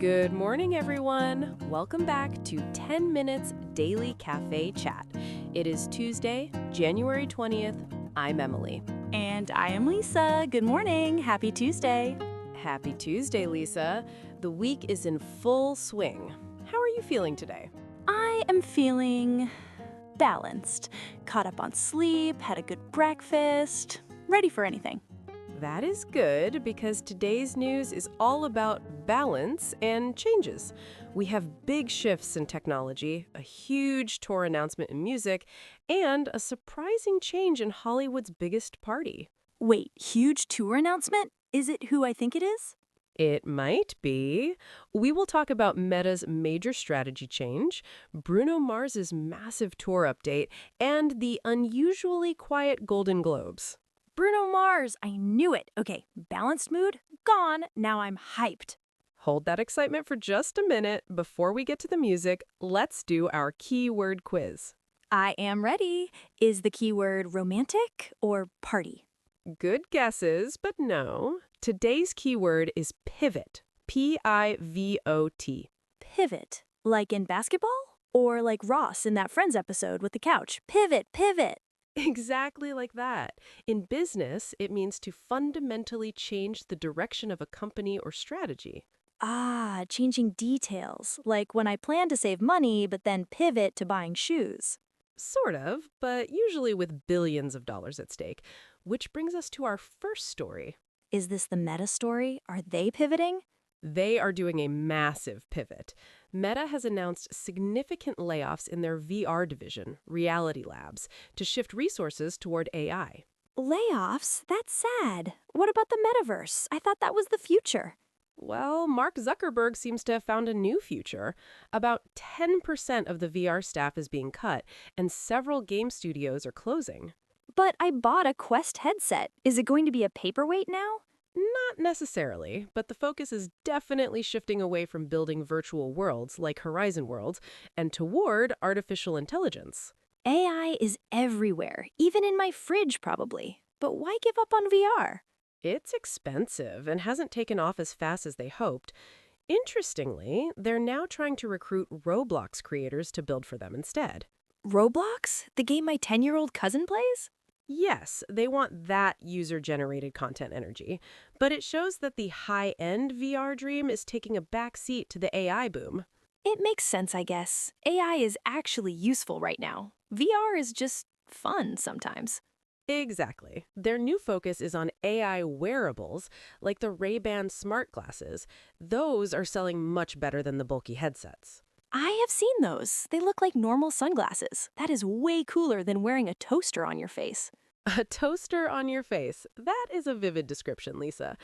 Good morning, everyone. Welcome back to 10 Minutes Daily Cafe Chat. It is Tuesday, January 20th. I'm Emily. And I am Lisa. Good morning. Happy Tuesday. Happy Tuesday, Lisa. The week is in full swing. How are you feeling today? I am feeling balanced. Caught up on sleep, had a good breakfast, ready for anything. That is good because today's news is all about balance and changes. We have big shifts in technology, a huge tour announcement in music, and a surprising change in Hollywood's biggest party. Wait, huge tour announcement? Is it who I think it is? It might be. We will talk about Meta's major strategy change, Bruno Mars's massive tour update, and the unusually quiet Golden Globes. Bruno Mars, I knew it. Okay, balanced mood, gone. Now I'm hyped. Hold that excitement for just a minute. Before we get to the music, let's do our keyword quiz. I am ready. Is the keyword romantic or party? Good guesses, but no. Today's keyword is pivot. P-I-V-O-T. Pivot. Like in basketball? Or like Ross in that Friends episode with the couch? Pivot, pivot. Exactly like that. In business, it means to fundamentally change the direction of a company or strategy. Ah, changing details. Like when I plan to save money, but then pivot to buying shoes. Sort of, but usually with billions of dollars at stake. Which brings us to our first story. Is this the Meta story? Are they pivoting? They are doing a massive pivot. Meta has announced significant layoffs in their VR division, Reality Labs, to shift resources toward AI. Layoffs? That's sad. What about the metaverse? I thought that was the future. Well, Mark Zuckerberg seems to have found a new future. About 10% of the VR staff is being cut, and several game studios are closing. But I bought a Quest headset. Is it going to be a paperweight now? Not necessarily, but the focus is definitely shifting away from building virtual worlds like Horizon Worlds and toward artificial intelligence. AI is everywhere, even in my fridge probably. But why give up on VR? It's expensive and hasn't taken off as fast as they hoped. Interestingly, they're now trying to recruit Roblox creators to build for them instead. Roblox? The game my 10-year-old cousin plays? Yes, they want that user-generated content energy, but it shows that the high-end VR dream is taking a back seat to the AI boom. It makes sense, I guess. AI is actually useful right now. VR is just fun sometimes. Exactly. Their new focus is on AI wearables, like the Ray-Ban smart glasses. Those are selling much better than the bulky headsets. I have seen those. They look like normal sunglasses. That is way cooler than wearing a toaster on your face. A toaster on your face. That is a vivid description, Lisa.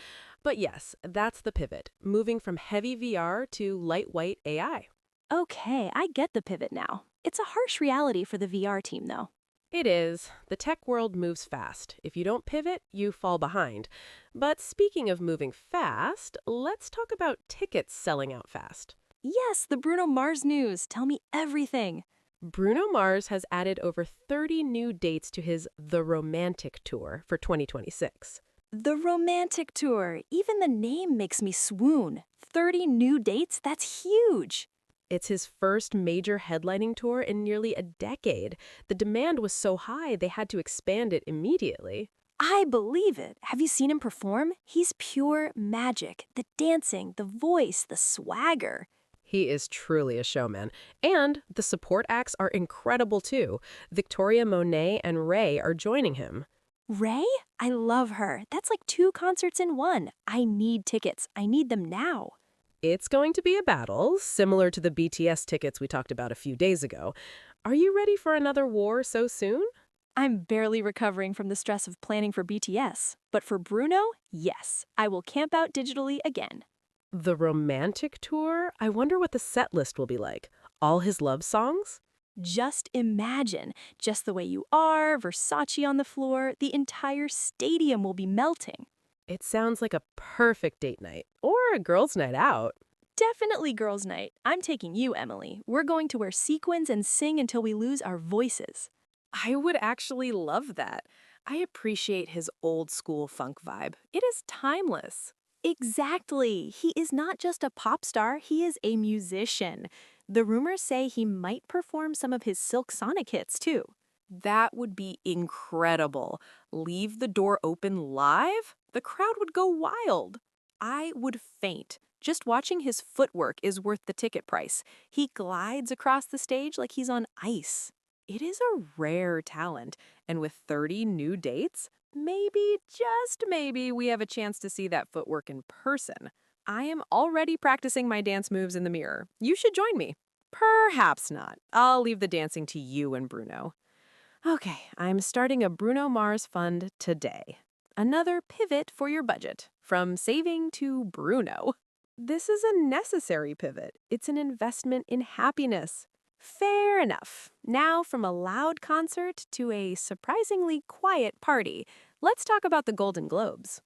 But yes, that's the pivot, moving from heavy VR to lightweight AI. Okay, I get the pivot now. It's a harsh reality for the VR team, though. It is. The tech world moves fast. If you don't pivot, you fall behind. But speaking of moving fast, let's talk about tickets selling out fast. Yes, the Bruno Mars news. Tell me everything. Bruno Mars has added over 30 new dates to his The Romantic Tour for 2026. The Romantic Tour. Even the name makes me swoon. 30 new dates? That's huge. It's his first major headlining tour in nearly a decade. The demand was so high, they had to expand it immediately. I believe it. Have you seen him perform? He's pure magic. The dancing, the voice, the swagger. He is truly a showman. And the support acts are incredible too. Victoria Monet and Ray are joining him. Ray? I love her. That's like 2 concerts in one. I need tickets. I need them now. It's going to be a battle, similar to the BTS tickets we talked about a few days ago. Are you ready for another war so soon? I'm barely recovering from the stress of planning for BTS. But for Bruno, yes. I will camp out digitally again. The Romantic Tour? I wonder what the set list will be like. All his love songs? Just imagine. Just the way you are, Versace on the floor, the entire stadium will be melting. It sounds like a perfect date night. Or a girls' night out. Definitely girls' night. I'm taking you, Emily. We're going to wear sequins and sing until we lose our voices. I would actually love that. I appreciate his old school funk vibe. It is timeless. Exactly. He is not just a pop star, he is a musician. The rumors say he might perform some of his Silk Sonic hits, too. That would be incredible. Leave the door open live? The crowd would go wild. I would faint. Just watching his footwork is worth the ticket price. He glides across the stage like he's on ice. It is a rare talent, and with 30 new dates, maybe, just maybe, we have a chance to see that footwork in person. I am already practicing my dance moves in the mirror. You should join me. Perhaps not. I'll leave the dancing to you and Bruno. Okay, I'm starting a Bruno Mars fund today. Another pivot for your budget, from saving to Bruno. This is a necessary pivot. It's an investment in happiness. Fair enough. Now, from a loud concert to a surprisingly quiet party, let's talk about the Golden Globes.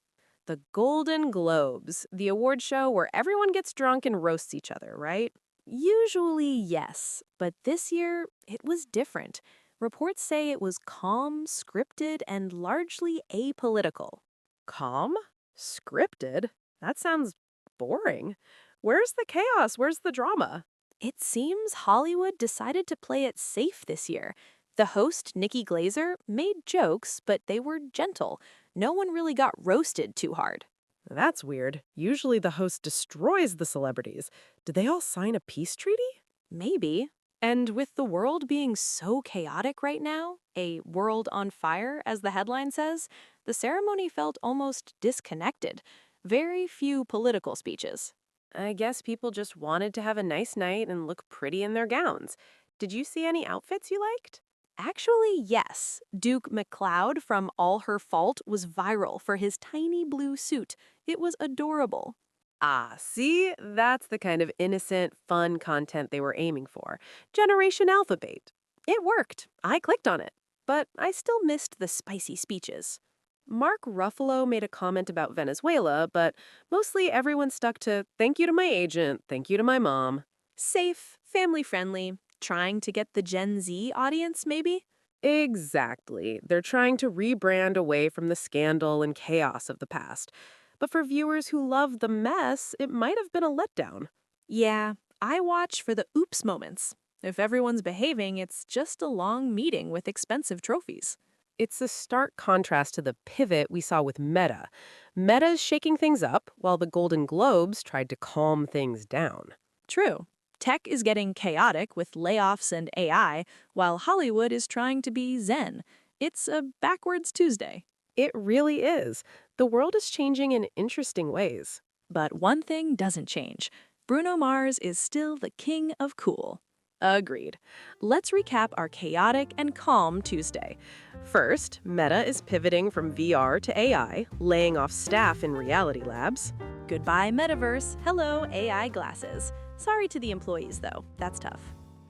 The Golden Globes, the award show where everyone gets drunk and roasts each other, right? Usually, yes, but this year, it was different. Reports say it was calm, scripted, and largely apolitical. Calm? Scripted? That sounds boring. Where's the chaos? Where's the drama? It seems Hollywood decided to play it safe this year. The host, Nikki Glaser, made jokes, but they were gentle. No one really got roasted too hard. That's weird. Usually the host destroys the celebrities. Did they all sign a peace treaty? Maybe. And with the world being so chaotic right now, a world on fire, as the headline says, the ceremony felt almost disconnected. Very few political speeches. I guess people just wanted to have a nice night and look pretty in their gowns. Did you see any outfits you liked? Actually, yes. Duke McCloud from All Her Fault was viral for his tiny blue suit. It was adorable. Ah, see? That's the kind of innocent, fun content they were aiming for. Generation Alpha bait. It worked. I clicked on it. But I still missed the spicy speeches. Mark Ruffalo made a comment about Venezuela, but mostly everyone stuck to, thank you to my agent, thank you to my mom. Safe, family-friendly, trying to get the Gen Z audience, maybe? Exactly. They're trying to rebrand away from the scandal and chaos of the past. But for viewers who love the mess, it might have been a letdown. Yeah, I watch for the oops moments. If everyone's behaving, it's just a long meeting with expensive trophies. It's a stark contrast to the pivot we saw with Meta. Meta's shaking things up, while the Golden Globes tried to calm things down. True. Tech is getting chaotic with layoffs and AI, while Hollywood is trying to be zen. It's a backwards Tuesday. It really is. The world is changing in interesting ways. But one thing doesn't change. Bruno Mars is still the king of cool. Agreed. Let's recap our chaotic and calm Tuesday. First, Meta is pivoting from VR to AI, laying off staff in reality labs. Goodbye, Metaverse. Hello, AI glasses. Sorry to the employees, though. That's tough.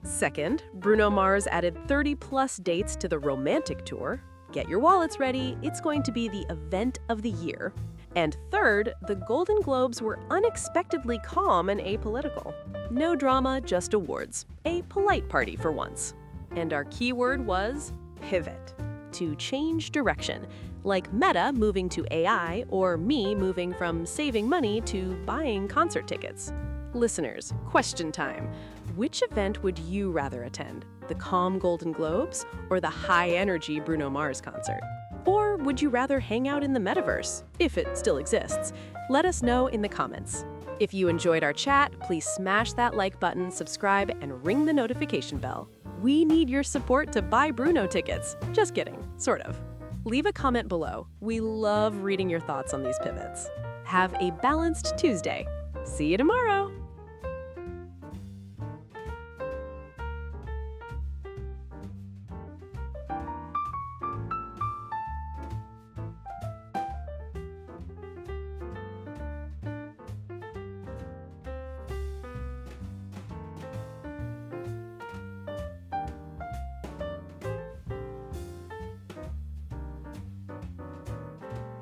Second, Bruno Mars added 30-plus dates to the romantic tour. Get your wallets ready. It's going to be the event of the year. And third, the Golden Globes were unexpectedly calm and apolitical. No drama, just awards. A polite party for once. And our keyword was pivot. To change direction, like Meta moving to AI or me moving from saving money to buying concert tickets. Listeners, question time. Which event would you rather attend? The calm Golden Globes or the high-energy Bruno Mars concert? Or would you rather hang out in the metaverse, if it still exists? Let us know in the comments. If you enjoyed our chat, please smash that like button, subscribe, and ring the notification bell. We need your support to buy Bruno tickets. Just kidding, sort of. Leave a comment below. We love reading your thoughts on these pivots. Have a balanced Tuesday. See you tomorrow!